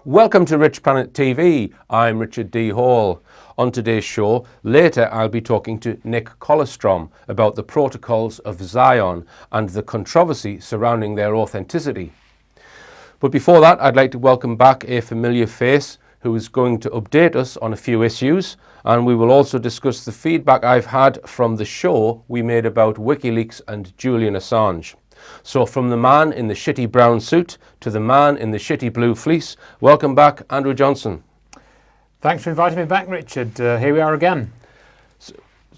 Welcome to Rich Planet TV. I'm Richard D. Hall. On today's show, later I'll be talking to Nick Colostrom about the protocols of Zion and the controversy surrounding their authenticity. But before that, I'd like to welcome back a familiar face who is going to update us on a few issues, and we will also discuss the feedback I've had from the show we made about WikiLeaks and Julian Assange. So from the man in the shitty brown suit to the man in the shitty blue fleece, welcome back, Andrew Johnson. Thanks for inviting me back, Richard. Here we are again. So,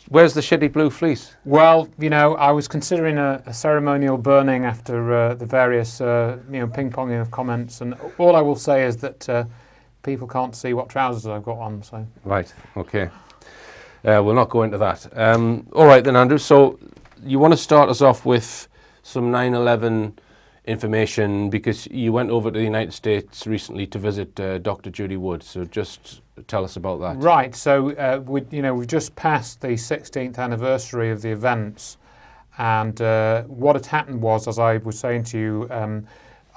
where's the shitty blue fleece? Well, you know, I was considering a ceremonial burning after the various, ping-ponging of comments, and all I will say is that people can't see what trousers I've got on. So Right, okay. We'll not go into that. All right then, Andrew. So you want to start us off with some 9/11 information because you went over to the United States recently to visit Dr. Judy Wood. So just tell us about that. Right. So we've just passed the 16th anniversary of the events, and what had happened was, as I was saying to you,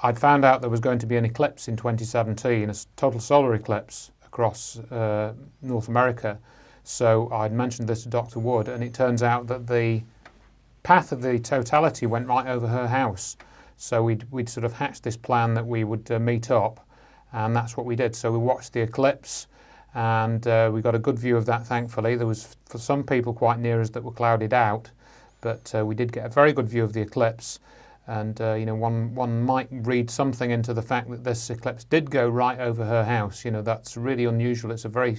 I'd found out there was going to be an eclipse in 2017, a total solar eclipse across North America. So I'd mentioned this to Dr. Wood, and it turns out that the path of the totality went right over her house. So we'd sort of hatched this plan that we would meet up, and that's what we did. So we watched the eclipse, and we got a good view of that, thankfully. There was, for some people quite near us, that were clouded out, but we did get a very good view of the eclipse. And one might read something into the fact that this eclipse did go right over her house. You know, that's really unusual. It's a very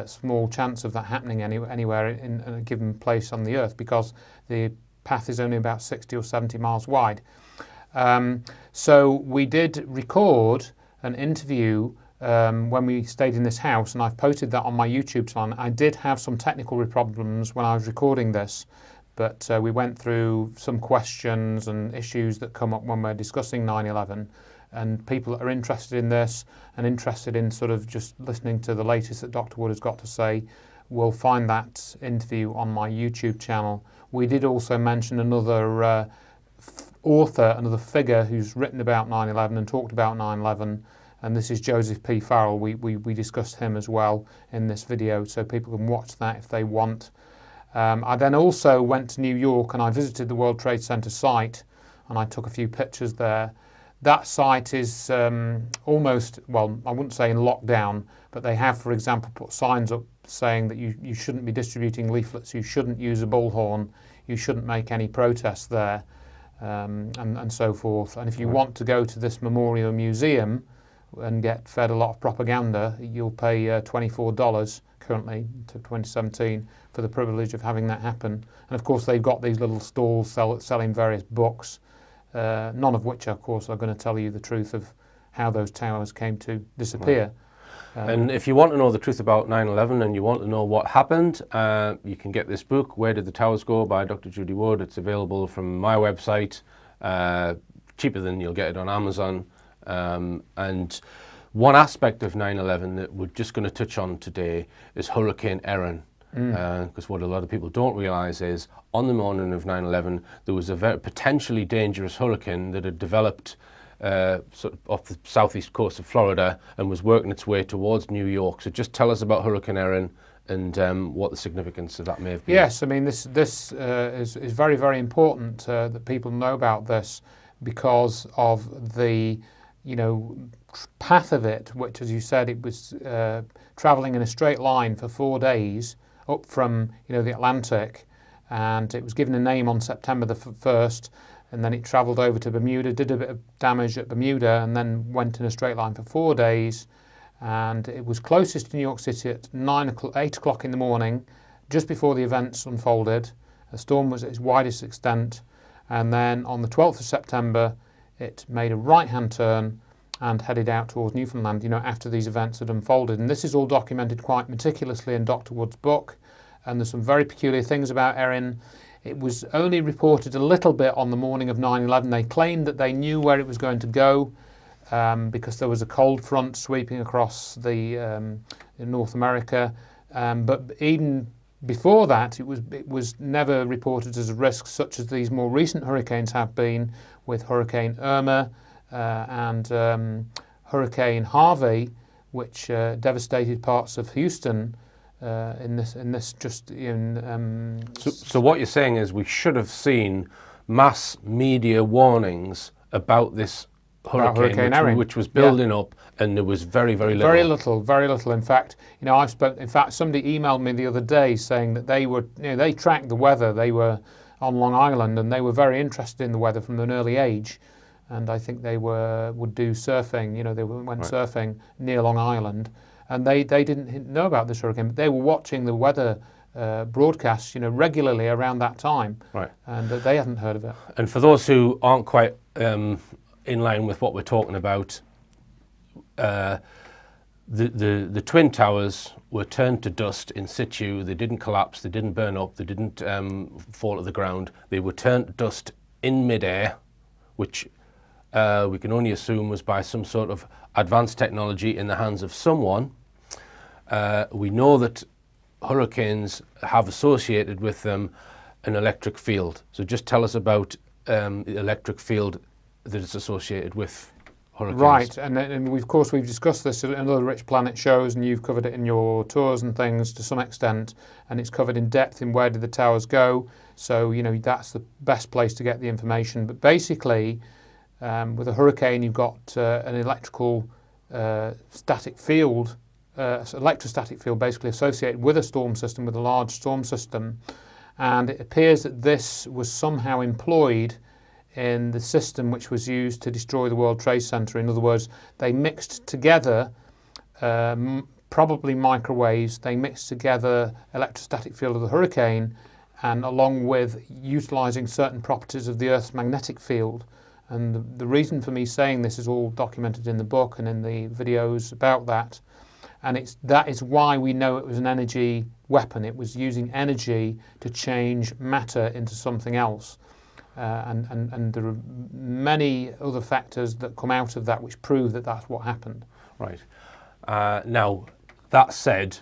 small chance of that happening anywhere in a given place on the Earth, because the path is only about 60 or 70 miles wide. So we did record an interview when we stayed in this house, and I've posted that on my YouTube channel. I did have some technical problems when I was recording this, but we went through some questions and issues that come up when we're discussing 9/11, and people that are interested in this and interested in sort of just listening to the latest that Dr. Wood has got to say will find that interview on my YouTube channel. We did also mention another author, another figure who's written about 9/11 and talked about 9/11, and this is Joseph P. Farrell. We discussed him as well in this video, so people can watch that if they want. I then also went to New York and I visited the World Trade Center site, and I took a few pictures there. That site is almost, well, I wouldn't say in lockdown, but they have, for example, put signs up saying that you shouldn't be distributing leaflets, you shouldn't use a bullhorn, you shouldn't make any protests there, and so forth. And if you want to go to this memorial museum and get fed a lot of propaganda, you'll pay $24 currently to 2017 for the privilege of having that happen. And of course they've got these little stalls selling various books, none of which of course are going to tell you the truth of how those towers came to disappear. And if you want to know the truth about 9/11 and you want to know what happened, you can get this book, Where Did the Towers Go, by Dr. Judy Wood. It's available from my website, cheaper than you'll get it on Amazon. And one aspect of 9/11 that we're just going to touch on today is Hurricane Erin. Because what a lot of people don't realise is on the morning of 9/11 there was a very potentially dangerous hurricane that had developed sort of off the southeast coast of Florida and was working its way towards New York. So just tell us about Hurricane Erin and what the significance of that may have been. Yes, I mean this is very, very important that people know about this because of the path of it, which, as you said, it was travelling in a straight line for 4 days up from the Atlantic, and it was given a name on September the 1st, and then it travelled over to Bermuda, did a bit of damage at Bermuda, and then went in a straight line for 4 days, and it was closest to New York City at 8 o'clock in the morning, just before the events unfolded. The storm was at its widest extent, and then on the 12th of September it made a right-hand turn and headed out towards Newfoundland, after these events had unfolded. And this is all documented quite meticulously in Dr. Wood's book, and there's some very peculiar things about Erin. It was only reported a little bit on the morning of 9/11. They claimed that they knew where it was going to go because there was a cold front sweeping across in North America. But even before that, it was never reported as a risk, such as these more recent hurricanes have been, with Hurricane Irma and Hurricane Harvey, which devastated parts of Houston So what you're saying is we should have seen mass media warnings about this hurricane, which was building up, and there was very little. Very little. In fact, somebody emailed me the other day saying that they tracked the weather. They were on Long Island, and they were very interested in the weather from an early age. And I think they would do surfing. They went surfing near Long Island, and they didn't know about this hurricane, but they were watching the weather broadcasts, regularly around that time, and they hadn't heard of it. And for those who aren't quite in line with what we're talking about, the Twin Towers were turned to dust in situ. They didn't collapse, they didn't burn up, they didn't fall to the ground. They were turned to dust in midair, which we can only assume was by some sort of advanced technology in the hands of someone. We know that hurricanes have associated with them an electric field. So just tell us about the electric field that is associated with hurricanes. Right, and of course we've discussed this in other Rich Planet shows, and you've covered it in your tours and things to some extent, and it's covered in depth in Where Did the Towers Go? So, that's the best place to get the information. But basically, with a hurricane, you've got an electrical static field, electrostatic field basically associated with a storm system, with a large storm system, and it appears that this was somehow employed in the system which was used to destroy the World Trade Center. In other words, they mixed together, probably microwaves, they mixed together electrostatic field of the hurricane, and along with utilizing certain properties of the Earth's magnetic field. And the reason for me saying this is all documented in the book and in the videos about that. And that is why we know it was an energy weapon. It was using energy to change matter into something else. And there are many other factors that come out of that which prove that that's what happened. Right. Now, that said,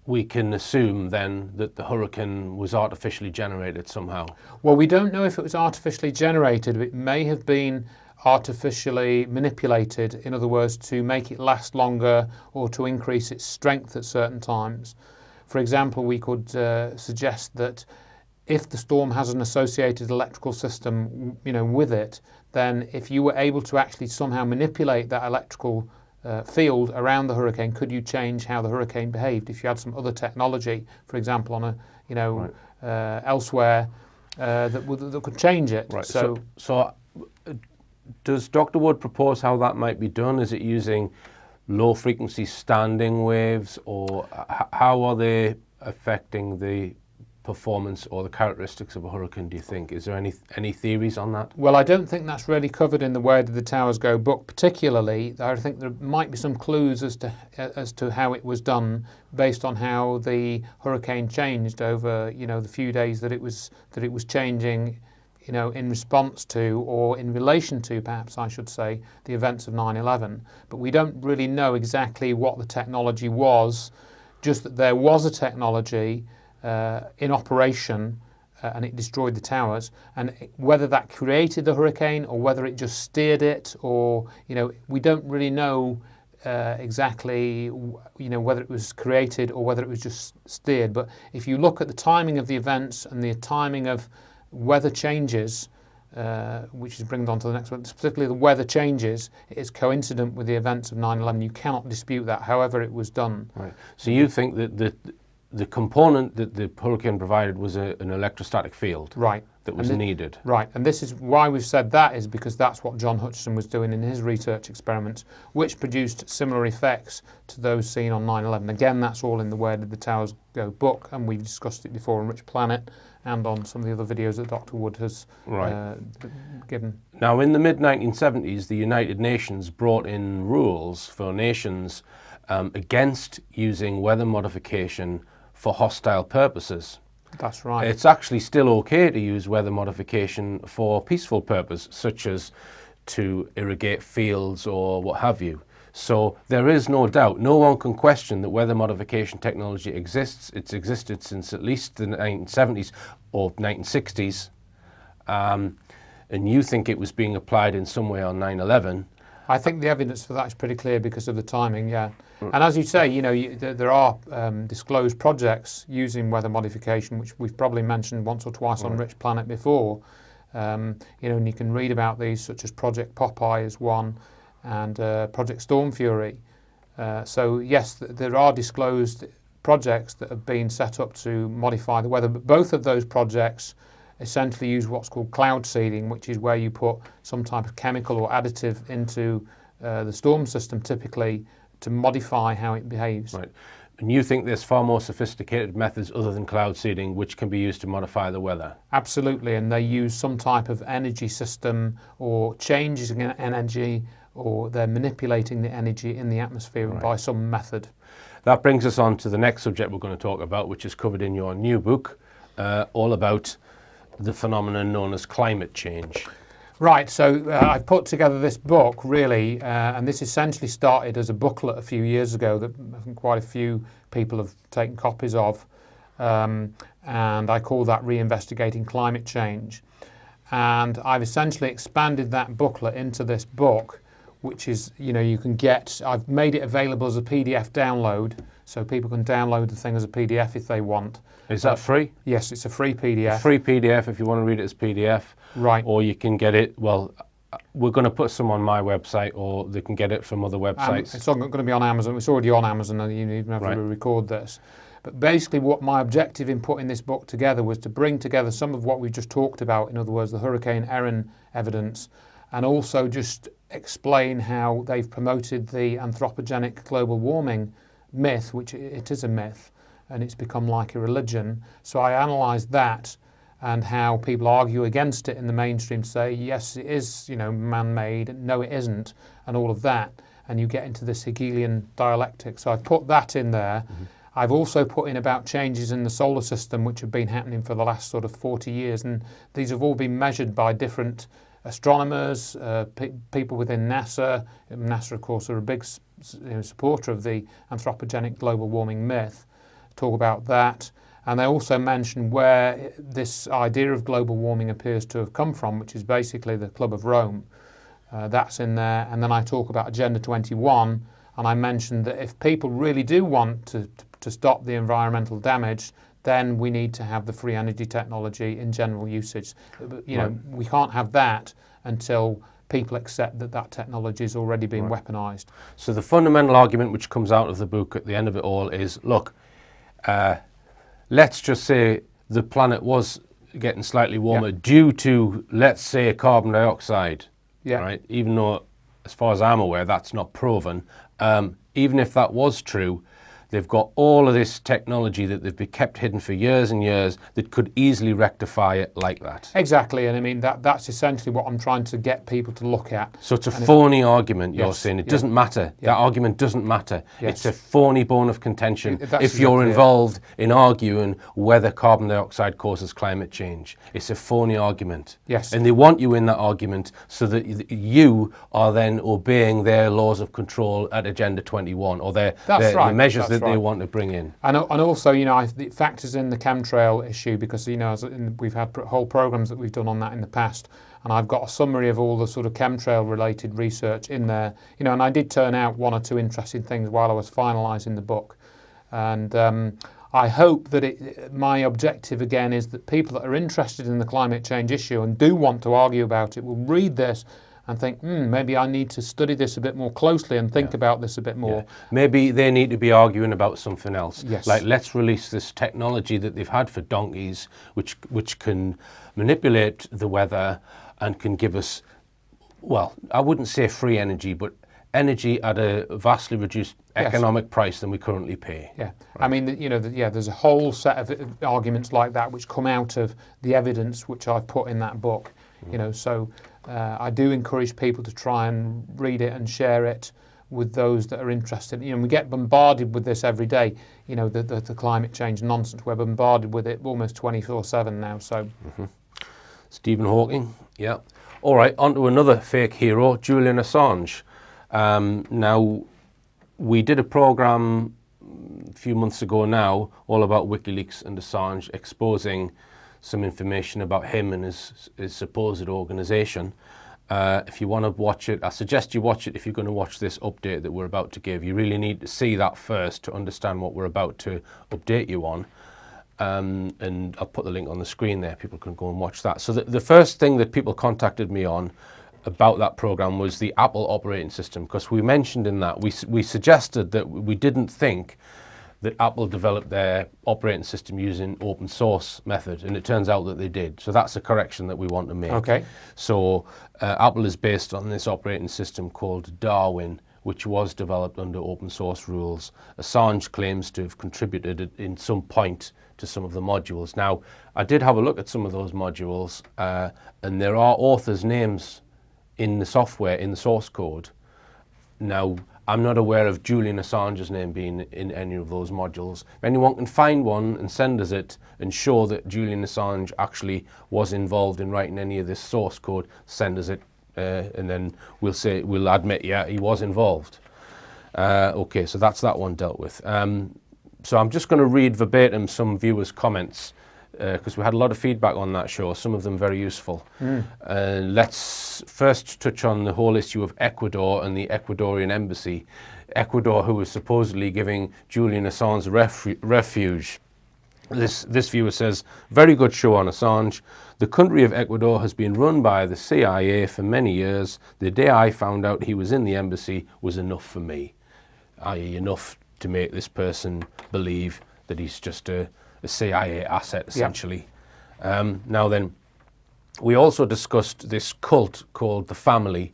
we can assume then that the hurricane was artificially generated somehow. Well, we don't know if it was artificially generated. It may have been artificially manipulated, in other words, to make it last longer or to increase its strength at certain times. For example, we could suggest that if the storm has an associated electrical system, with it, then if you were able to actually somehow manipulate that electrical field around the hurricane, could you change how the hurricane behaved? If you had some other technology, for example, on elsewhere, that could change it. Right. So does Dr. Wood propose how that might be done? Is it using low frequency standing waves, or how are they affecting the performance or the characteristics of a hurricane, do you think? Is there any theories on that? Well, I don't think that's really covered in the Where Did the Towers Go book particularly. I think there might be some clues as to how it was done based on how the hurricane changed over, the few days that it was changing, in response to, or in relation to, perhaps I should say, the events of 9/11. But we don't really know exactly what the technology was, just that there was a technology in operation, and it destroyed the towers. And whether that created the hurricane or whether it just steered it, or we don't really know exactly whether it was created or whether it was just steered. But if you look at the timing of the events and the timing of weather changes, which is bringing on to the next one, specifically the weather changes, it is coincident with the events of 9/11. You cannot dispute that, however it was done. Right. So you think that the component that the hurricane provided was an electrostatic field, right, that was needed. Right, and this is why we've said that, is because that's what John Hutchison was doing in his research experiments, which produced similar effects to those seen on 9/11. Again, that's all in the Where Did the Towers Go book, and we've discussed it before on Rich Planet and on some of the other videos that Dr. Wood has given. Now, in the mid-1970s, the United Nations brought in rules for nations against using weather modification for hostile purposes. That's right. It's actually still okay to use weather modification for peaceful purpose, such as to irrigate fields or what have you. So there is no doubt, no one can question that weather modification technology exists. It's existed since at least the 1970s or 1960s. And you think it was being applied in some way on 9/11. I think the evidence for that is pretty clear because of the timing, yeah. And as you say, there are disclosed projects using weather modification, which we've probably mentioned once or twice on Rich Planet before. And you can read about these, such as Project Popeye is one, and Project Storm Fury. So yes, there are disclosed projects that have been set up to modify the weather, but both of those projects essentially use what's called cloud seeding, which is where you put some type of chemical or additive into the storm system, typically to modify how it behaves. Right. And you think there's far more sophisticated methods other than cloud seeding which can be used to modify the weather? Absolutely, and they use some type of energy system or changes in energy, or they're manipulating the energy in the atmosphere by some method. That brings us on to the next subject we're going to talk about, which is covered in your new book, all about the phenomenon known as climate change. Right, so I've put together this book really, and this essentially started as a booklet a few years ago that I think quite a few people have taken copies of, and I call that Reinvestigating Climate Change. And I've essentially expanded that booklet into this book, which is, you can get, I've made it available as a PDF download, so people can download the thing as a PDF if they want. Is that free? Yes, it's a free PDF. A free PDF if you want to read it as PDF. Right. Or you can get it, well, we're going to put some on my website, or they can get it from other websites. It's going to be on Amazon. It's already on Amazon, and you even have to record this. But basically what my objective in putting this book together was to bring together some of what we've just talked about, in other words, the Hurricane Erin evidence, and also just explain how they've promoted the anthropogenic global warming myth, which it is a myth, and it's become like a religion. So I analysed that and how people argue against it in the mainstream, say, yes, it is, man-made, and no, it isn't, and all of that. And you get into this Hegelian dialectic. So I've put that in there. Mm-hmm. I've also put in about changes in the solar system, which have been happening for the last sort of 40 years. And these have all been measured by different astronomers, people within NASA. NASA, of course, are a big supporter of the anthropogenic global warming myth. Talk about that. And they also mention where this idea of global warming appears to have come from, which is basically the Club of Rome. That's in there. And then I talk about Agenda 21, and I mentioned that if people really do want to stop the environmental damage, then we need to have the free energy technology in general usage. We can't have that until people accept that that technology is already being weaponized. So the fundamental argument which comes out of the book at the end of it all is, look, let's just say the planet was getting slightly warmer due to, let's say, carbon dioxide, right? Even though, as far as I'm aware, that's not proven. Even if that was true, they've got all of this technology that they've been kept hidden for years and years that could easily rectify it like that. Exactly, and I mean that's essentially what I'm trying to get people to look at. So it's a phony argument, you're saying. It doesn't matter. That argument doesn't matter. It's a phony bone of contention if you're involved in arguing whether carbon dioxide causes climate change. It's a phony argument. Yes. And they want you in that argument so that you are then obeying their laws of control at Agenda 21, or the measures that they want to bring in. And also, it factors in the chemtrail issue because, we've had whole programs that we've done on that in the past, and I've got a summary of all the sort of chemtrail-related research in there. And I did turn out one or two interesting things while I was finalising the book. And I hope that my objective, again, is that people that are interested in the climate change issue and do want to argue about it will read this and think, maybe I need to study this a bit more closely and think about this a bit more. Yeah. Maybe they need to be arguing about something else. Yes. Like, let's release this technology that they've had for donkeys, which can manipulate the weather and can give us, well, I wouldn't say free energy, but energy at a vastly reduced economic price than we currently pay. Yeah, right. I mean, there's a whole set of arguments like that which come out of the evidence which I've put in that book. So I do encourage people to try and read it and share it with those that are interested. We get bombarded with this every day. The climate change nonsense. We're bombarded with it almost 24/7 now. So, Stephen Hawking. Yeah. All right. On to another fake hero, Julian Assange. Now, we did a program a few months ago now all about WikiLeaks and Assange, exposing some information about him and his supposed organisation. If you want to watch it, I suggest you watch it if you're going to watch this update that we're about to give. You really need to see that first to understand what we're about to update you on. And I'll put the link on the screen there. People can go and watch that. So the first thing that people contacted me on about that program was the Apple operating system, because we mentioned in that, we suggested that we didn't think that Apple developed their operating system using open source method, and it turns out that they did. So that's a correction that we want to make. Okay. So Apple is based on this operating system called Darwin, which was developed under open source rules. Assange claims to have contributed in some point to some of the modules. Now, I did have a look at some of those modules, and there are authors' names in the software, in the source code. Now, I'm not aware of Julian Assange's name being in any of those modules. If anyone can find one and send us it and show that Julian Assange actually was involved in writing any of this source code, send us it, and then we'll admit, yeah, he was involved. Okay, so that's that one dealt with. So I'm just going to read verbatim some viewers' comments, because we had a lot of feedback on that show, some of them very useful. Let's first touch on the whole issue of Ecuador and the Ecuadorian embassy. Ecuador, who was supposedly giving Julian Assange refuge. This viewer says, very good show on Assange. The country of Ecuador has been run by the CIA for many years. The day I found out he was in the embassy was enough for me, i.e. enough to make this person believe that he's just a CIA asset, essentially. Yep. Now then, we also discussed this cult called the Family,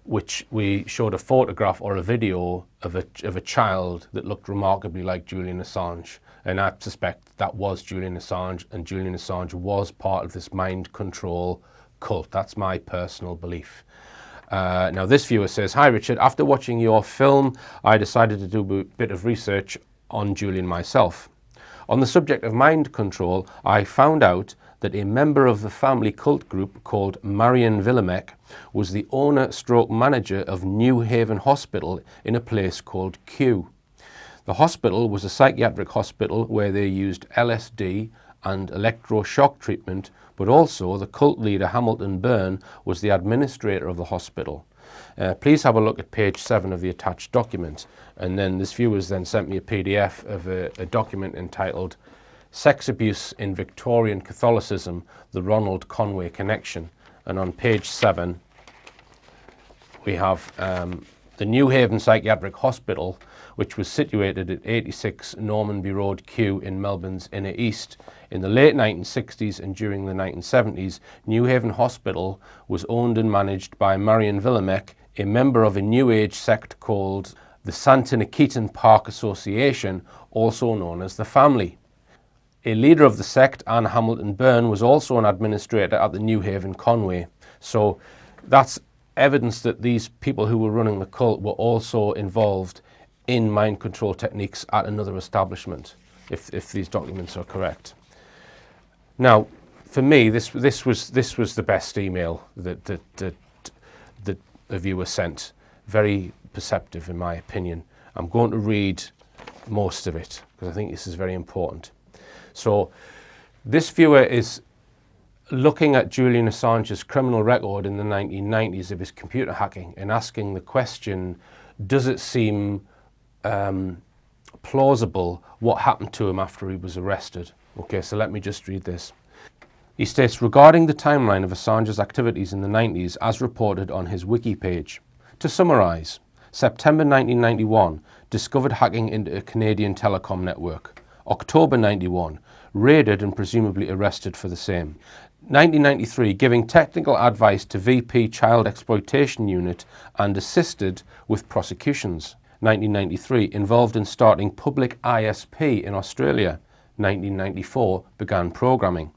which we showed a photograph or a video of a child that looked remarkably like Julian Assange. And I suspect that was Julian Assange, and Julian Assange was part of this mind control cult. That's my personal belief. Now this viewer says, hi Richard, after watching your film, I decided to do a bit of research on Julian myself. On the subject of mind control, I found out that a member of the family cult group called Marian Villemek was the owner/manager of New Haven Hospital in a place called Kew. The hospital was a psychiatric hospital where they used LSD and electroshock treatment, but also the cult leader Hamilton Byrne was the administrator of the hospital. Please have a look at page 7 of the attached document. And then this viewer's then sent me a PDF of a document entitled Sex Abuse in Victorian Catholicism, the Ronald Conway Connection. And on page 7, we have the New Haven Psychiatric Hospital, which was situated at 86 Normanby Road, Kew in Melbourne's Inner East. In the late 1960s and during the 1970s, New Haven Hospital was owned and managed by Marian Villemek, a member of a New Age sect called the Santa Nikitan Park Association, also known as the Family. A leader of the sect, Anne Hamilton Byrne, was also an administrator at the New Haven Conway. So that's evidence that these people who were running the cult were also involved in mind control techniques at another establishment, if these documents are correct. Now, for me, this was the best email that the viewer sent. Very perceptive, in my opinion. I'm going to read most of it because I think this is very important. So, this viewer is looking at Julian Assange's criminal record in the 1990s of his computer hacking and asking the question, does it seem plausible what happened to him after he was arrested? Okay, so let me just read this. He states, regarding the timeline of Assange's activities in the 90s as reported on his wiki page. To summarise, September 1991, discovered hacking into a Canadian telecom network. October 91, raided and presumably arrested for the same. 1993, giving technical advice to VP Child Exploitation Unit and assisted with prosecutions. 1993, involved in starting public ISP in Australia. 1994, began programming.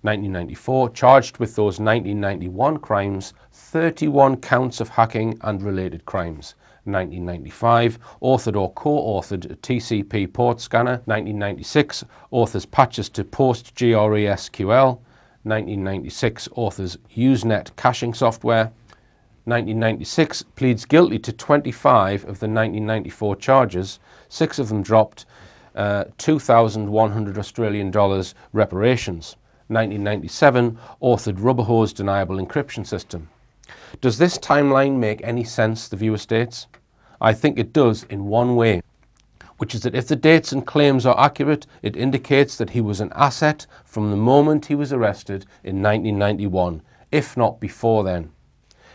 1994, charged with those 1991 crimes, 31 counts of hacking and related crimes. 1995, authored or co-authored a TCP port scanner. 1996, authors patches to PostgreSQL. 1996, authors Usenet caching software. 1996, pleads guilty to 25 of the 1994 charges, 6 of them dropped, 2,100 Australian dollars reparations. 1997, authored Rubber Hose Deniable Encryption System. Does this timeline make any sense, the viewer states? I think it does in one way, which is that if the dates and claims are accurate, it indicates that he was an asset from the moment he was arrested in 1991, if not before then.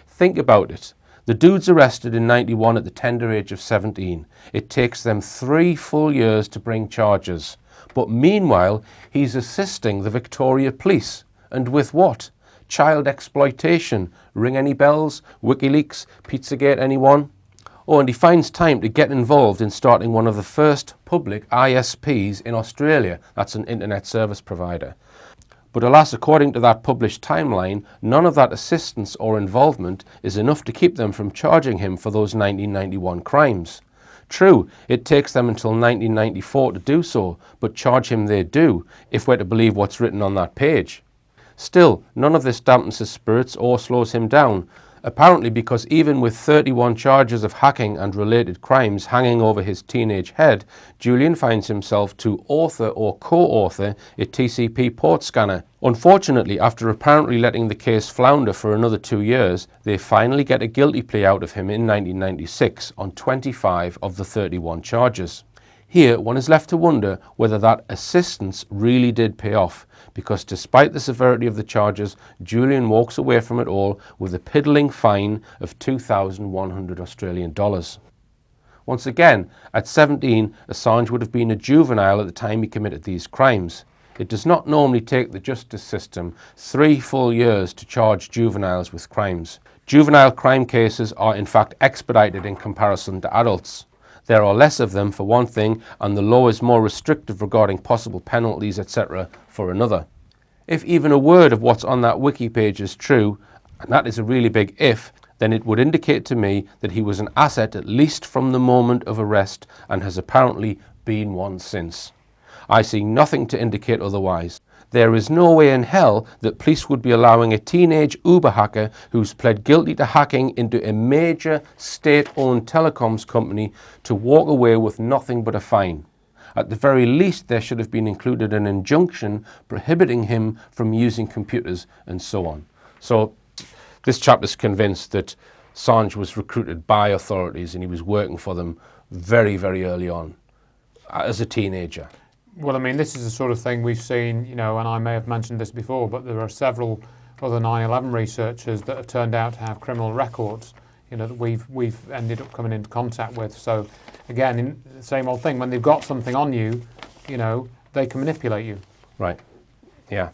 Think about it. The dude's arrested in 91 at the tender age of 17. It takes them 3 full years to bring charges. But meanwhile, he's assisting the Victoria Police. And with what? Child exploitation. Ring any bells? WikiLeaks? Pizzagate, anyone? Oh, and he finds time to get involved in starting one of the first public ISPs in Australia. That's an internet service provider. But alas, according to that published timeline, none of that assistance or involvement is enough to keep them from charging him for those 1991 crimes. True, it takes them until 1994 to do so, but charge him they do, if we're to believe what's written on that page. Still, none of this dampens his spirits or slows him down, apparently because even with 31 charges of hacking and related crimes hanging over his teenage head, Julian finds himself to author or co-author a TCP port scanner. Unfortunately, after apparently letting the case flounder for another 2 years, they finally get a guilty plea out of him in 1996 on 25 of the 31 charges. Here, one is left to wonder whether that assistance really did pay off, because despite the severity of the charges, Julian walks away from it all with a piddling fine of 2,100 Australian dollars. Once again, at 17, Assange would have been a juvenile at the time he committed these crimes. It does not normally take the justice system 3 full years to charge juveniles with crimes. Juvenile crime cases are in fact expedited in comparison to adults. There are less of them for one thing, and the law is more restrictive regarding possible penalties, etc. for another. If even a word of what's on that wiki page is true, and that is a really big if, then it would indicate to me that he was an asset at least from the moment of arrest and has apparently been one since. I see nothing to indicate otherwise. There is no way in hell that police would be allowing a teenage Uber hacker who's pled guilty to hacking into a major state-owned telecoms company to walk away with nothing but a fine. At the very least, there should have been included an injunction prohibiting him from using computers and so on. So this chap is convinced that Assange was recruited by authorities and he was working for them very, very early on as a teenager. Well, I mean, this is the sort of thing we've seen, you know, and I may have mentioned this before, but there are several other 9/11 researchers that have turned out to have criminal records, you know, that we've ended up coming into contact with. So, again, the same old thing. When they've got something on you, you know, they can manipulate you. Right. Yeah.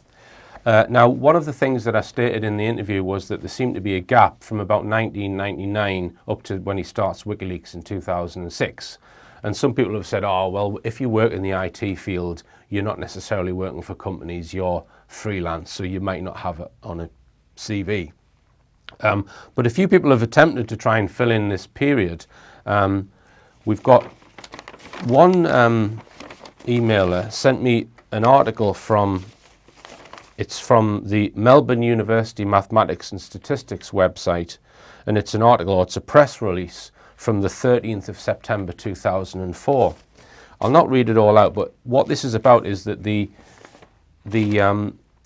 Now, one of the things that I stated in the interview was that there seemed to be a gap from about 1999 up to when he starts WikiLeaks in 2006. And some people have said, oh, well, if you work in the IT field, you're not necessarily working for companies, you're freelance, so you might not have it on a CV. But a few people have attempted to try and fill in this period. We've got one emailer sent me an article it's from the Melbourne University Mathematics and Statistics website, and it's an article, or it's a press release from the 13th of September 2004. I'll not read it all out, but what this is about is that the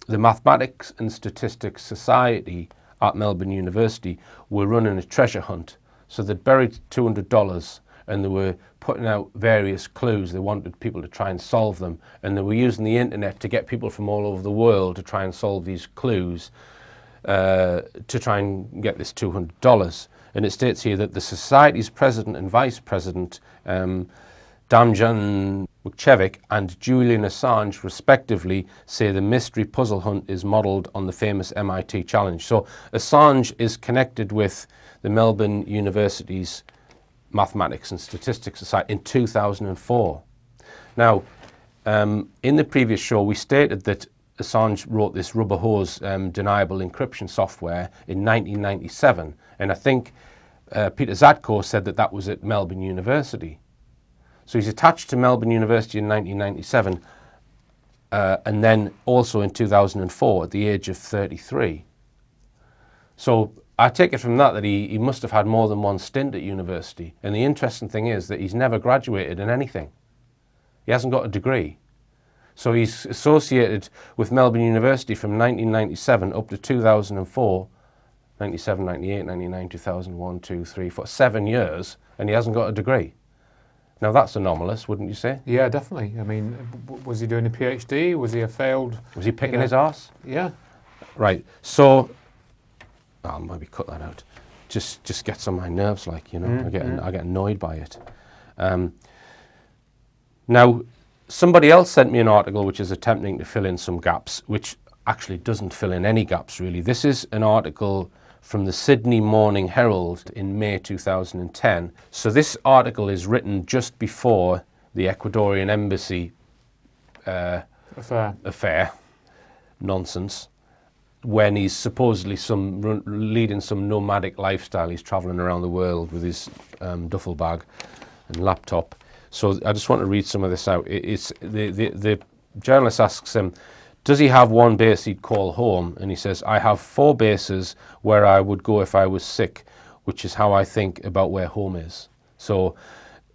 Mathematics and Statistics Society at Melbourne University were running a treasure hunt. So they'd buried $200 and they were putting out various clues. They wanted people to try and solve them, and they were using the internet to get people from all over the world to try and solve these clues to try and get this $200. And it states here that the Society's president and vice president, Zion Wikileaks and Julian Assange, respectively, say the mystery puzzle hunt is modelled on the famous MIT challenge. So Assange is connected with the Melbourne University's Mathematics and Statistics Society in 2004. Now, in the previous show, we stated that Assange wrote this rubber hose deniable encryption software in 1997, and I think Peter Zatko said that that was at Melbourne University. So he's attached to Melbourne University in 1997, and then also in 2004 at the age of 33. So I take it from that he must have had more than one stint at university, and the interesting thing is that he's never graduated in anything. He hasn't got a degree. So he's associated with Melbourne University from 1997 up to 2004, 97, 98, 99, 2001, 2, 3, 4, 7 years, and he hasn't got a degree. Now that's anomalous, wouldn't you say? Yeah, definitely. I mean, was he doing a PhD? Was he a failed? Was he picking his arse? Yeah. Right. So, I'll maybe cut that out. Just gets on my nerves, like, you know. I get annoyed by it. Now, somebody else sent me an article which is attempting to fill in some gaps, which actually doesn't fill in any gaps, really. This is an article from the Sydney Morning Herald in May 2010. So this article is written just before the Ecuadorian embassy affair nonsense, when he's supposedly leading some nomadic lifestyle. He's traveling around the world with his duffel bag and laptop. So I just want to read some of this out. It's the journalist asks him, does he have one base he'd call home? And he says, I have 4 bases where I would go if I was sick, which is how I think about where home is. So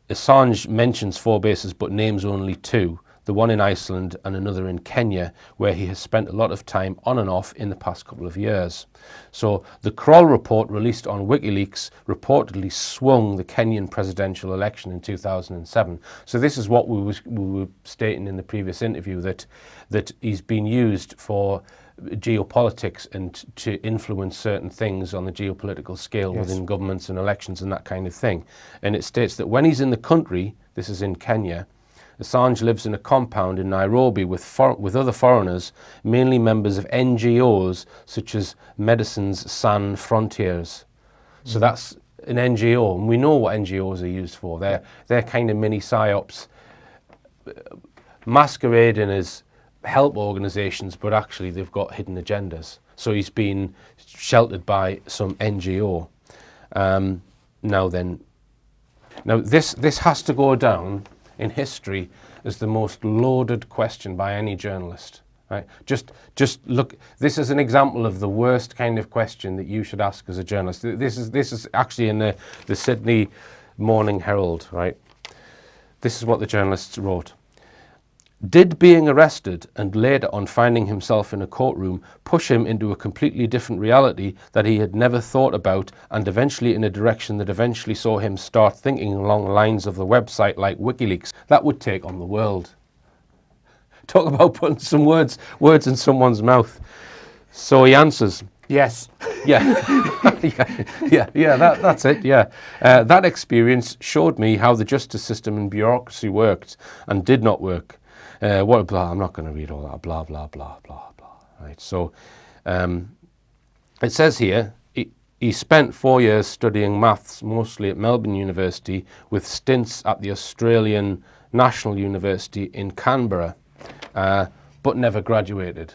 Assange mentions 4 bases but names only 2, the one in Iceland and another in Kenya, where he has spent a lot of time on and off in the past couple of years. So the Kroll report released on WikiLeaks reportedly swung the Kenyan presidential election in 2007. So this is what we were stating in the previous interview, that he's been used for geopolitics and to influence certain things on the geopolitical scale within governments and elections and that kind of thing. And it states that when he's in the country, this is in Kenya, Assange lives in a compound in Nairobi with other foreigners, mainly members of NGOs such as Medicines Sans Frontières. So that's an NGO, and we know what NGOs are used for. They're kind of mini psyops masquerading as help organisations, but actually they've got hidden agendas. So he's been sheltered by some NGO. Now this has to go down in history as the most loaded question by any journalist. Right? Just look. This is an example of the worst kind of question that you should ask as a journalist. This is actually in the Sydney Morning Herald. Right. This is what the journalists wrote. Did being arrested and later on finding himself in a courtroom push him into a completely different reality that he had never thought about, and eventually in a direction that eventually saw him start thinking along the lines of the website like WikiLeaks? That would take on the world. Talk about putting some words in someone's mouth. So he answers. Yes. Yeah. That's it, yeah. That experience showed me how the justice system and bureaucracy worked and did not work. I'm not going to read all that, blah, blah, blah, blah, blah. Right, so it says here, he spent 4 years studying maths, mostly at Melbourne University, with stints at the Australian National University in Canberra, but never graduated.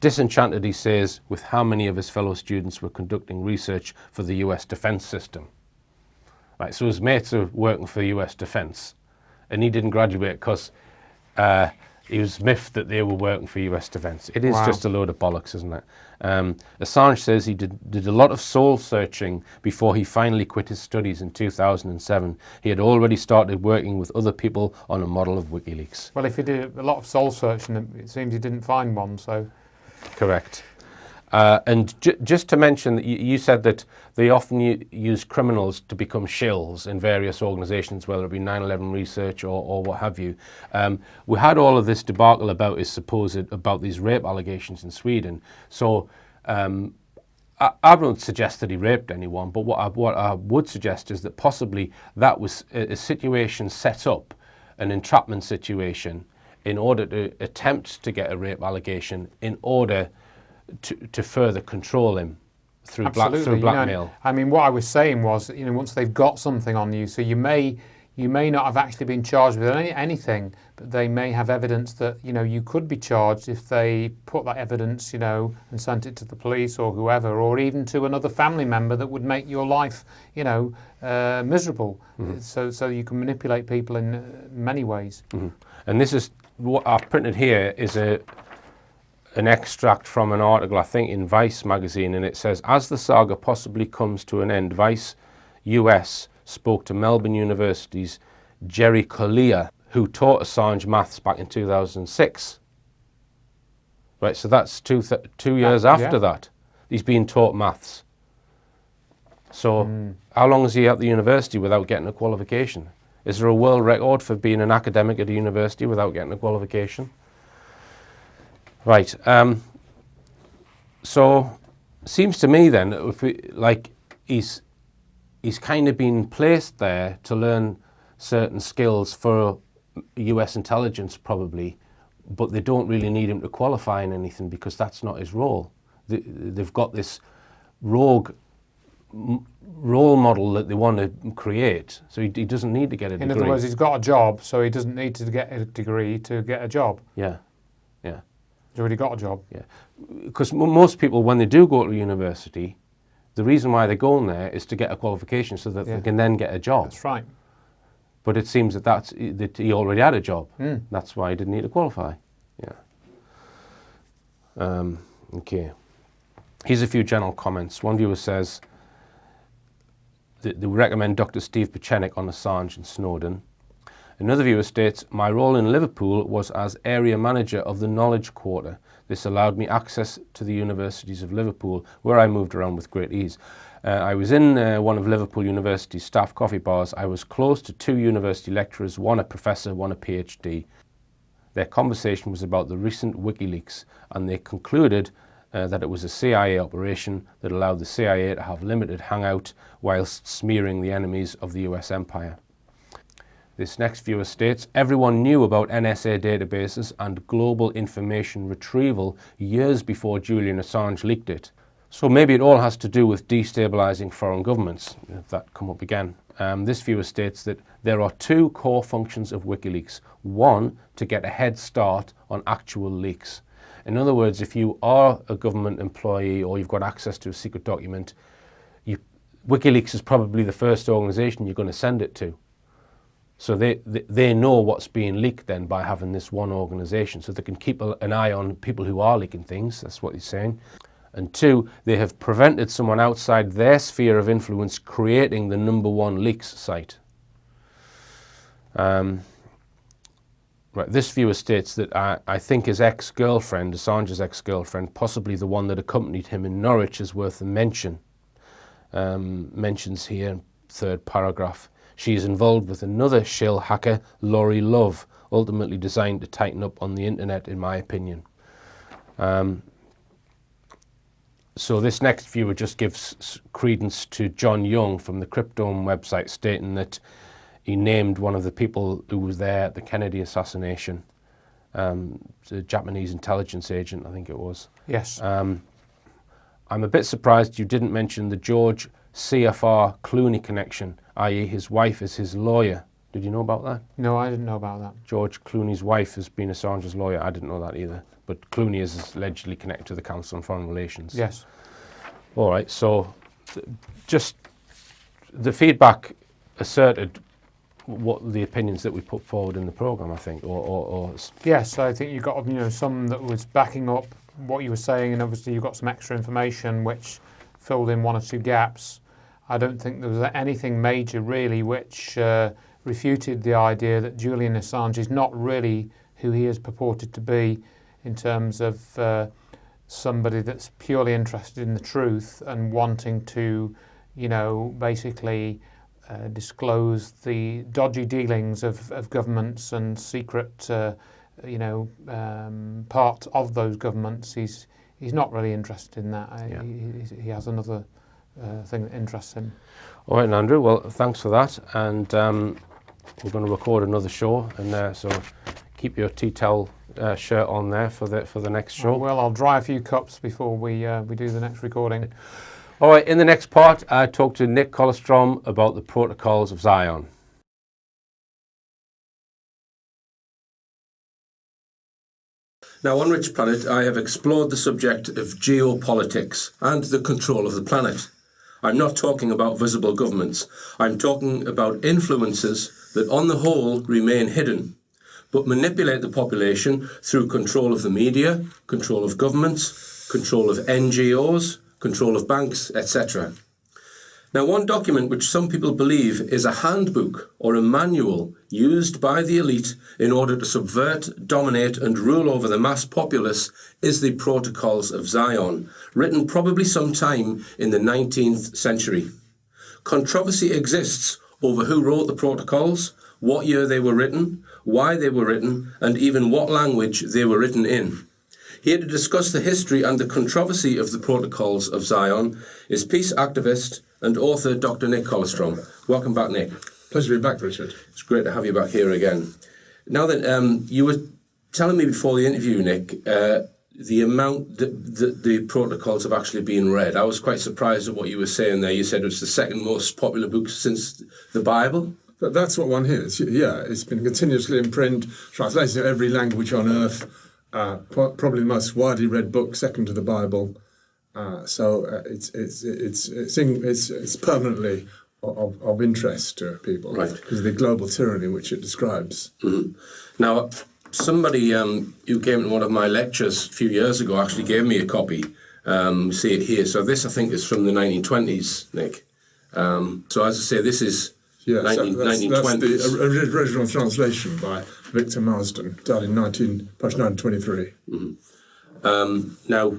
Disenchanted, he says, with how many of his fellow students were conducting research for the US defence system. Right, so his mates are working for the US defence, and he didn't graduate because he was miffed that they were working for US defence. It is just a load of bollocks, isn't it? Assange says he did a lot of soul searching before he finally quit his studies in 2007. He had already started working with other people on a model of WikiLeaks. Well, if he did a lot of soul searching, it seems he didn't find one, so... Correct. And just to mention that you said that they often use criminals to become shills in various organisations, whether it be 9/11 research or what have you. We had all of this debacle about these rape allegations in Sweden. So I don't suggest that he raped anyone, but what I would suggest is that possibly that was a situation set up, an entrapment situation, in order to attempt to get a rape allegation, in order to further control him through blackmail. I mean, what I was saying was, once they've got something on you, so you may not have actually been charged with anything, but they may have evidence that you could be charged if they put that evidence, and sent it to the police or whoever, or even to another family member that would make your life, miserable. Mm-hmm. So you can manipulate people in many ways. Mm-hmm. And this is what I've printed here is an extract from an article, I think, in Vice magazine, and it says, as the saga possibly comes to an end, Vice US spoke to Melbourne University's Jerry Collier, who taught Assange maths back in 2006. Right, so that's two years after that. he's being taught maths. So how long is he at the university without getting a qualification? Is there a world record for being an academic at a university without getting a qualification? Right. So seems to me then, if we, like, he's kind of been placed there to learn certain skills for US intelligence probably, but they don't really need him to qualify in anything because that's not his role. They've got this rogue role model that they want to create, so he doesn't need to get a degree. In other words, he's got a job, so he doesn't need to get a degree to get a job. Yeah, yeah. He's already got a job. Yeah, because most people, when they do go to university, the reason why they're going there is to get a qualification so that they can then get a job. That's right. But it seems that he already had a job. That's why he didn't need to qualify. Yeah. Okay. Here's a few general comments. One viewer says that they recommend Dr. Steve Pieczenik on Assange and Snowden. Another viewer states, my role in Liverpool was as area manager of the Knowledge Quarter. This allowed me access to the universities of Liverpool, where I moved around with great ease. I was in one of Liverpool University's staff coffee bars. I was close to 2 university lecturers, one a professor, one a PhD. Their conversation was about the recent WikiLeaks, and they concluded that it was a CIA operation that allowed the CIA to have limited hangout whilst smearing the enemies of the US empire. This next viewer states, everyone knew about NSA databases and global information retrieval years before Julian Assange leaked it. So maybe it all has to do with destabilising foreign governments, if that come up again. This viewer states that there are 2 core functions of WikiLeaks. One, to get a head start on actual leaks. In other words, if you are a government employee or you've got access to a secret document, WikiLeaks is probably the first organisation you're going to send it to. So they know what's being leaked then by having this one organisation, so they can keep an eye on people who are leaking things. That's what he's saying. And 2, they have prevented someone outside their sphere of influence creating the #1 leaks site. Right, this viewer states that I think his ex-girlfriend, Assange's ex-girlfriend, possibly the one that accompanied him in Norwich, is worth a mention. Mentions here, 3rd paragraph. She is involved with another shill hacker, Laurie Love, ultimately designed to tighten up on the internet, in my opinion. So this next viewer just gives credence to John Young from the Cryptome website, stating that he named one of the people who was there at the Kennedy assassination, the Japanese intelligence agent, I think it was. Yes. I'm a bit surprised you didn't mention the George CFR Clooney connection, i.e. his wife is his lawyer. Did you know about that? No, I didn't know about that. George Clooney's wife has been Assange's lawyer. I didn't know that either. But Clooney is allegedly connected to the Council on Foreign Relations. Yes. All right, so just the feedback asserted what the opinions that we put forward in the programme, I think, or Yes, I think you got some that was backing up what you were saying, and obviously you got some extra information which filled in 1 or 2 gaps. I don't think there was anything major really which refuted the idea that Julian Assange is not really who he is purported to be, in terms of somebody that's purely interested in the truth and wanting to, basically disclose the dodgy dealings of governments and secret, part of those governments. He's not really interested in that. Yeah. He has another thing that interests him. All right, Andrew. Well, thanks for that, and we're going to record another show, and so keep your tea towel shirt on there for the next show. Well, I'll dry a few cups before we do the next recording. All right, in the next part, I talked to Nick Colostrom about the protocols of Zion. Now, on Rich Planet, I have explored the subject of geopolitics and the control of the planet. I'm not talking about visible governments. I'm talking about influences that, on the whole, remain hidden, but manipulate the population through control of the media, control of governments, control of NGOs, control of banks, etc. Now, one document which some people believe is a handbook or a manual used by the elite in order to subvert, dominate and rule over the mass populace is the Protocols of Zion, written probably sometime in the 19th century. Controversy exists over who wrote the protocols, what year they were written, why they were written, and even what language they were written in. Here to discuss the history and the controversy of the Protocols of Zion is peace activist and author Dr. Nick Colostrom. Welcome back, Nick. Pleasure to be back, Richard. It's great to have you back here again. Now that you were telling me before the interview, Nick, the amount that the protocols have actually been read, I was quite surprised at what you were saying there. You said it's the second most popular book since the Bible. That's what one hears. Yeah, it's been continuously in print, translated to every language on earth. Probably the most widely read book, second to the Bible. It's permanently of interest to people, right? Because of the global tyranny which it describes. Mm-hmm. Now, somebody who came to one of my lectures a few years ago actually gave me a copy. See it here. So this, I think, is from the 1920s, Nick. So as I say, this is 1920s. That's the original translation by Victor Marsden, died in 1923. Mm-hmm. Now,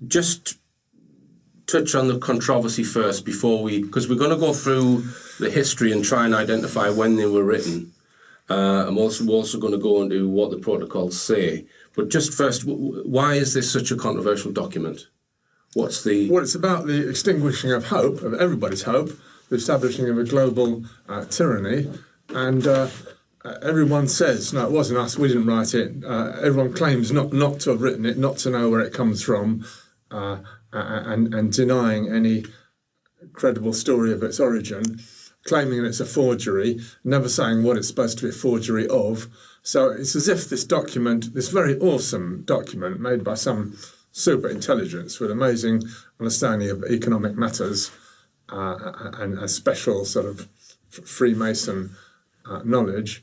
just touch on the controversy first before because we're going to go through the history and try and identify when they were written. I'm also going to go into what the protocols say. But just first, why is this such a controversial document? Well, it's about the extinguishing of hope, of everybody's hope, the establishing of a global tyranny, and everyone says, no, it wasn't us, we didn't write it. Everyone claims not to have written it, not to know where it comes from, and denying any credible story of its origin, claiming that it's a forgery, never saying what it's supposed to be a forgery of. So it's as if this document, this very awesome document made by some super intelligence with amazing understanding of economic matters and a special sort of Freemason knowledge,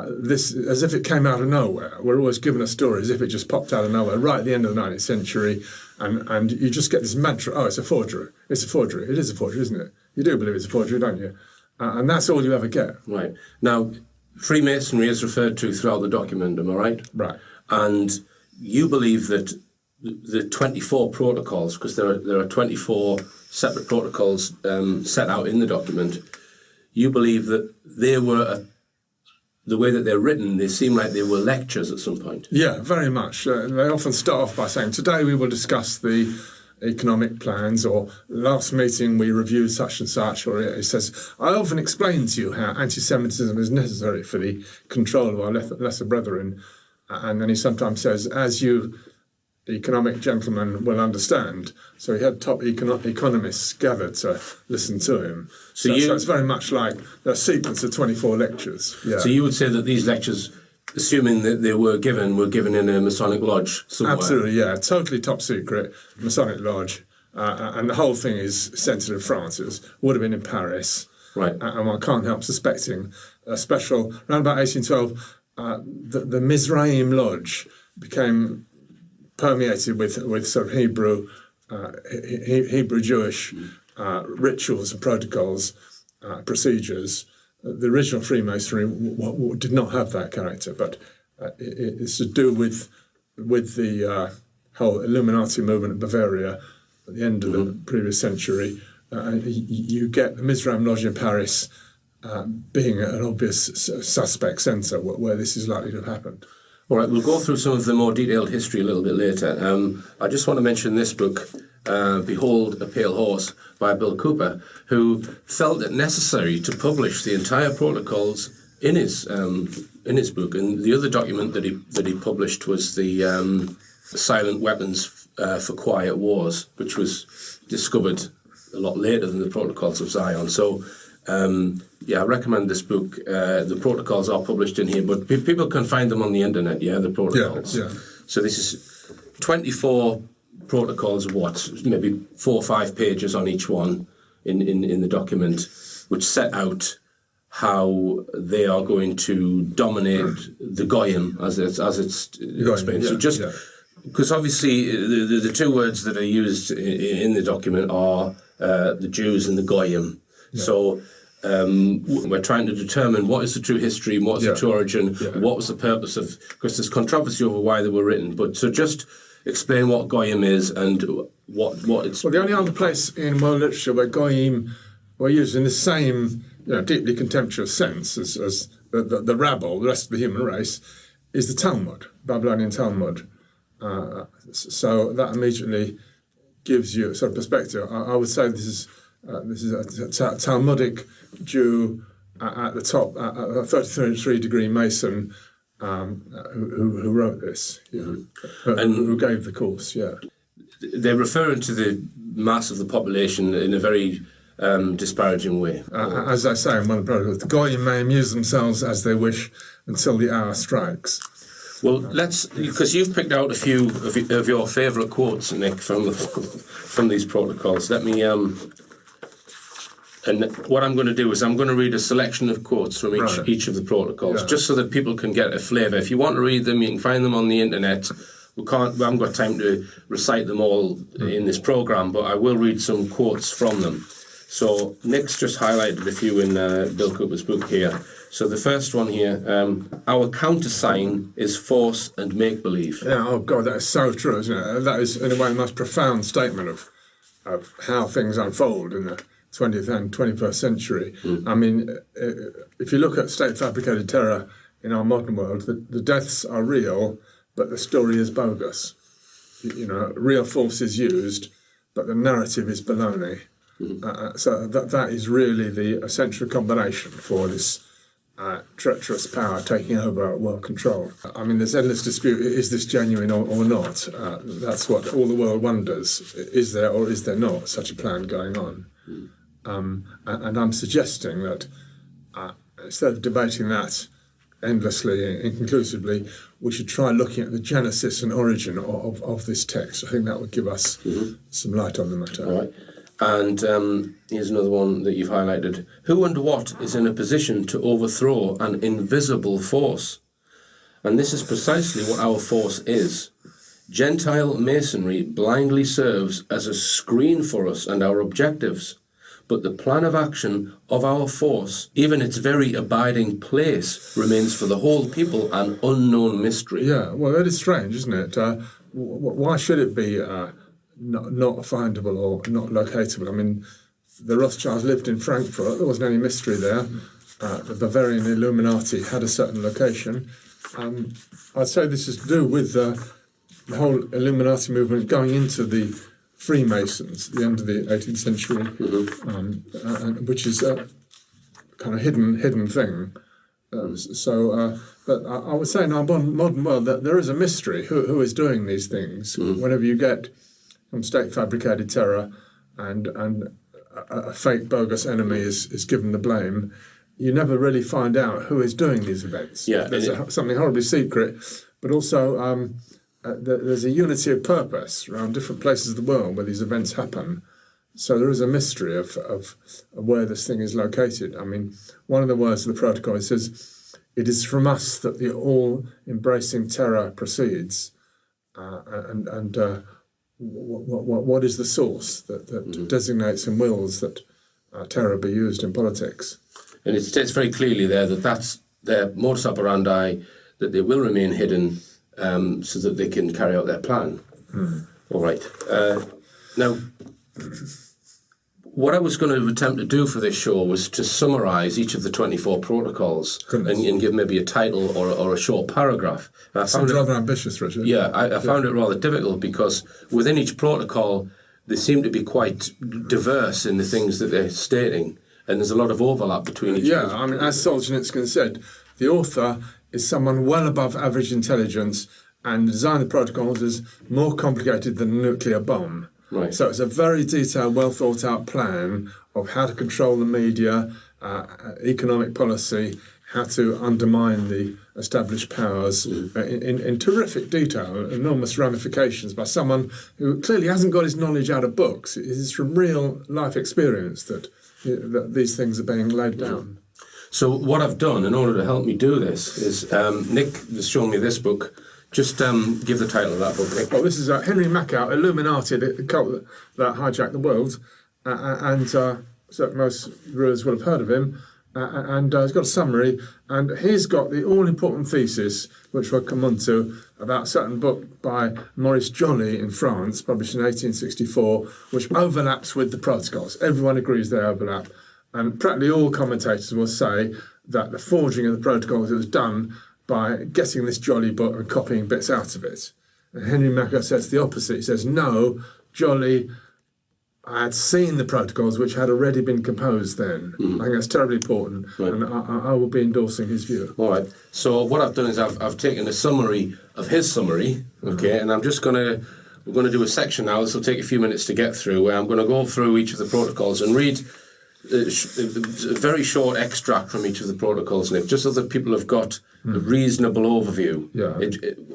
this as if it came out of nowhere. We're always given a story as if it just popped out of nowhere right at the end of the 19th century, and you just get this mantra, oh, it's a forgery. It's a forgery. It is a forgery, isn't it? You do believe it's a forgery, don't you? And that's all you ever get. Right. Now, Freemasonry is referred to throughout the document, am I right? Right. And you believe that the 24 protocols, because there are 24 separate protocols set out in the document, you believe that they were, the way that they're written, they seem like they were lectures at some point. Yeah, very much. They often start off by saying, today we will discuss the economic plans, or last meeting we reviewed such and such, or it says, I often explain to you how anti-Semitism is necessary for the control of our lesser brethren. And then he sometimes says, as you economic gentlemen will understand. So he had top economists gathered to listen to him. So it's very much like a sequence of 24 lectures. Yeah. So you would say that these lectures, assuming that they were given in a Masonic lodge somewhere? Absolutely, yeah. Totally top secret, Masonic lodge. And the whole thing is centred in France. It would have been in Paris. Right. And one can't help suspecting a special, around about 1812, the Mizraim Lodge became permeated with sort of Hebrew Jewish rituals and protocols, procedures. The original Freemasonry did not have that character, but it's to do with the whole Illuminati movement in Bavaria at the end of the previous century. You get the Mizraim Lodge in Paris being an obvious suspect centre where this is likely to have happened. All right, we'll go through some of the more detailed history a little bit later. I just want to mention this book, Behold a Pale Horse, by Bill Cooper, who felt it necessary to publish the entire protocols in his book. And the other document that he published was the Silent Weapons for Quiet Wars, which was discovered a lot later than the Protocols of Zion. So, I recommend this book. The protocols are published in here, but people can find them on the internet, the protocols. Yeah. So this is 24 protocols of maybe 4 or 5 pages on each one in the document, which set out how they are going to dominate the Goyim, as it's explained. So just because obviously the two words that are used in the document are the Jews and the Goyim. Yeah. So we're trying to determine what is the true history, and what's the true origin, what was the purpose of, because there's controversy over why they were written. But so just explain what Goyim is and what it's... Well, the only other place in world literature where Goyim were used in the same deeply contemptuous sense as the rabble, the rest of the human race, is the Talmud, Babylonian Talmud. So that immediately gives you a sort of perspective. I would say this is a Talmudic Jew at the top, a 33-degree Mason who wrote this, who gave the course. Yeah, they're referring to the mass of the population in a very disparaging way. As I say in one of the protocols, the Goyim may amuse themselves as they wish until the hour strikes. Well, let's, because you've picked out a few of your favourite quotes, Nick, from these protocols. Let me, and what I'm going to do is I'm going to read a selection of quotes from each of the protocols, just so that people can get a flavour. If you want to read them, you can find them on the internet. We haven't got time to recite them all in this programme, but I will read some quotes from them. So Nick's just highlighted a few in Bill Cooper's book here. So the first one here, our countersign is force and make-believe. Yeah, oh God, that is so true, isn't it? That is, in a way, the most profound statement of how things unfold in the 20th and 21st century. I mean, if you look at state-fabricated terror in our modern world, the deaths are real, but the story is bogus. Real force is used, but the narrative is baloney. So that is really the essential combination for this treacherous power taking over world control. I mean, there's endless dispute, is this genuine or not? That's what all the world wonders. Is there or is there not such a plan going on? And I'm suggesting that instead of debating that endlessly and inconclusively, we should try looking at the genesis and origin of this text. I think that would give us some light on the matter. All right. And here's another one that you've highlighted. Who and what is in a position to overthrow an invisible force? And this is precisely what our force is. Gentile masonry blindly serves as a screen for us and our objectives. But the plan of action of our force, even its very abiding place, remains for the whole people an unknown mystery. Yeah, well, that is strange, isn't it? Why should it be not findable or not locatable? I mean, the Rothschilds lived in Frankfurt. There wasn't any mystery there. The Bavarian Illuminati had a certain location. I'd say this is to do with the whole Illuminati movement going into the Freemasons at the end of the 18th century, which is a kind of hidden thing. But I would say in our modern world that there is a mystery who is doing these things. Whenever you get from state-fabricated terror and a fake, bogus enemy is given the blame, you never really find out who is doing these events. Yeah, there's something horribly secret, but also there's a unity of purpose around different places of the world where these events happen. So there is a mystery of where this thing is located. I mean, one of the words of the protocol says, "It is from us that the all-embracing terror proceeds." What is the source that designates and wills that terror be used in politics? And it states very clearly there that that's their modus operandi, that they will remain hidden so that they can carry out their plan. All right. Now, what I was going to attempt to do for this show was to summarise each of the 24 protocols and give maybe a title or a short paragraph. Sounds rather ambitious, Richard. Yeah, I found it rather difficult because within each protocol, they seem to be quite diverse in the things that they're stating, and there's a lot of overlap between each Yeah, I mean, as Solzhenitsyn said, the author is someone well above average intelligence, and the design of the protocols is more complicated than a nuclear bomb. Right. So it's a very detailed, well thought out plan of how to control the media, economic policy, how to undermine the established powers in terrific detail, enormous ramifications by someone who clearly hasn't got his knowledge out of books. It is from real life experience that these things are being laid down. So what I've done in order to help me do this is Nick has shown me this book. Just give the title of that book, Nick. Well, this is Henry Makow, Illuminati, the cult that hijacked the world. and so most rulers will have heard of him. And he's got a summary, and he's got the all-important thesis, which we'll come on to, about a certain book by Maurice Joly in France, published in 1864, which overlaps with the protocols. Everyone agrees they overlap. And practically all commentators will say that the forging of the protocols was done by getting this Joly book and copying bits out of it. And Henry Macker says the opposite. He says, no, Joly had seen the protocols which had already been composed then. I think that's terribly important, and I will be endorsing his view. All right. So what I've done is I've taken a summary of his summary, okay, and we're going to do a section now. This will take a few minutes to get through, where I'm going to go through each of the protocols and read a very short extract from each of the protocols, Nick, just so that people have got a reasonable overview. Yeah.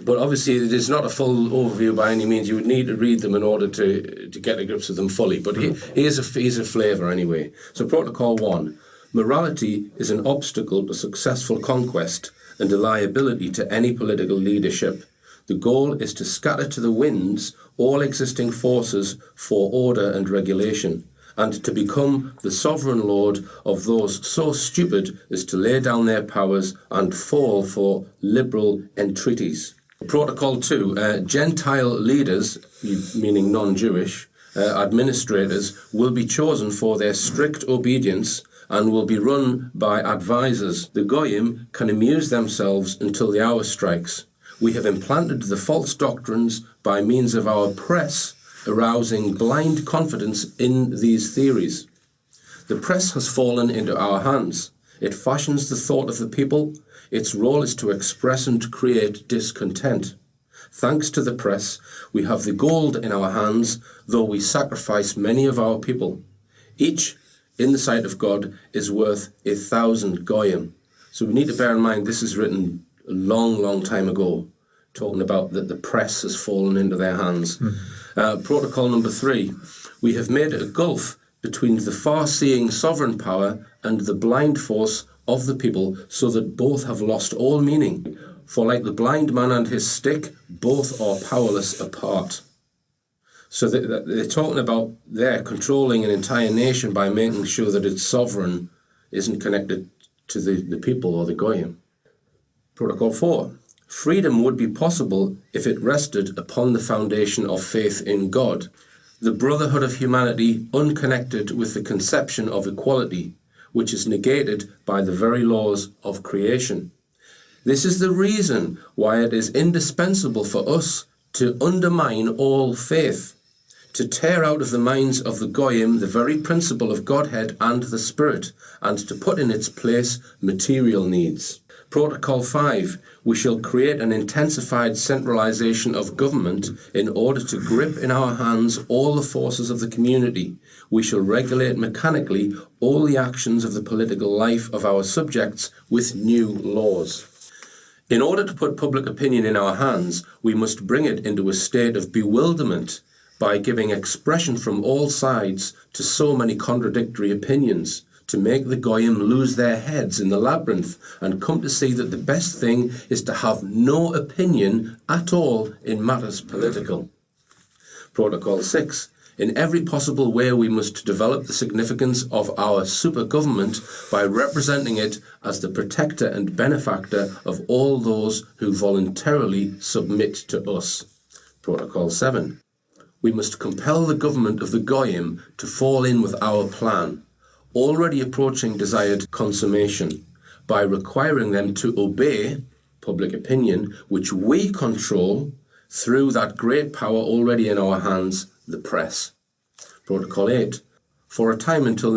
But obviously it is not a full overview by any means. You would need to read them in order to get to grips with them fully. But here's a flavour anyway. So Protocol 1. Morality is an obstacle to successful conquest and a liability to any political leadership. The goal is to scatter to the winds all existing forces for order and regulation, and to become the sovereign lord of those so stupid as to lay down their powers and fall for liberal entreaties. Protocol 2, Gentile leaders, meaning non-Jewish, administrators, will be chosen for their strict obedience and will be run by advisors. The Goyim can amuse themselves until the hour strikes. We have implanted the false doctrines by means of our press, arousing blind confidence in these theories. The press has fallen into our hands. It fashions the thought of the people. Its role is to express and create discontent. Thanks to the press, we have the gold in our hands, though we sacrifice many of our people. Each, in the sight of God, is worth 1,000 goyim. So we need to bear in mind this is written a long, long time ago, talking about that the press has fallen into their hands. Protocol number 3, we have made a gulf between the far-seeing sovereign power and the blind force of the people, so that both have lost all meaning. For like the blind man and his stick, both are powerless apart. So they're talking about they're controlling an entire nation by making sure that its sovereign isn't connected to the people or the goyim. Protocol 4. Freedom would be possible if it rested upon the foundation of faith in God, the brotherhood of humanity unconnected with the conception of equality, which is negated by the very laws of creation. This is the reason why it is indispensable for us to undermine all faith, to tear out of the minds of the Goyim the very principle of Godhead and the Spirit, and to put in its place material needs. Protocol 5. We shall create an intensified centralization of government in order to grip in our hands all the forces of the community. We shall regulate mechanically all the actions of the political life of our subjects with new laws. In order to put public opinion in our hands, we must bring it into a state of bewilderment by giving expression from all sides to so many contradictory opinions, to make the Goyim lose their heads in the labyrinth and come to see that the best thing is to have no opinion at all in matters political. Protocol 6. In every possible way we must develop the significance of our super-government by representing it as the protector and benefactor of all those who voluntarily submit to us. Protocol 7. We must compel the government of the Goyim to fall in with our plan, already approaching desired consummation, by requiring them to obey public opinion, which we control through that great power already in our hands, the press. Protocol 8. For a time until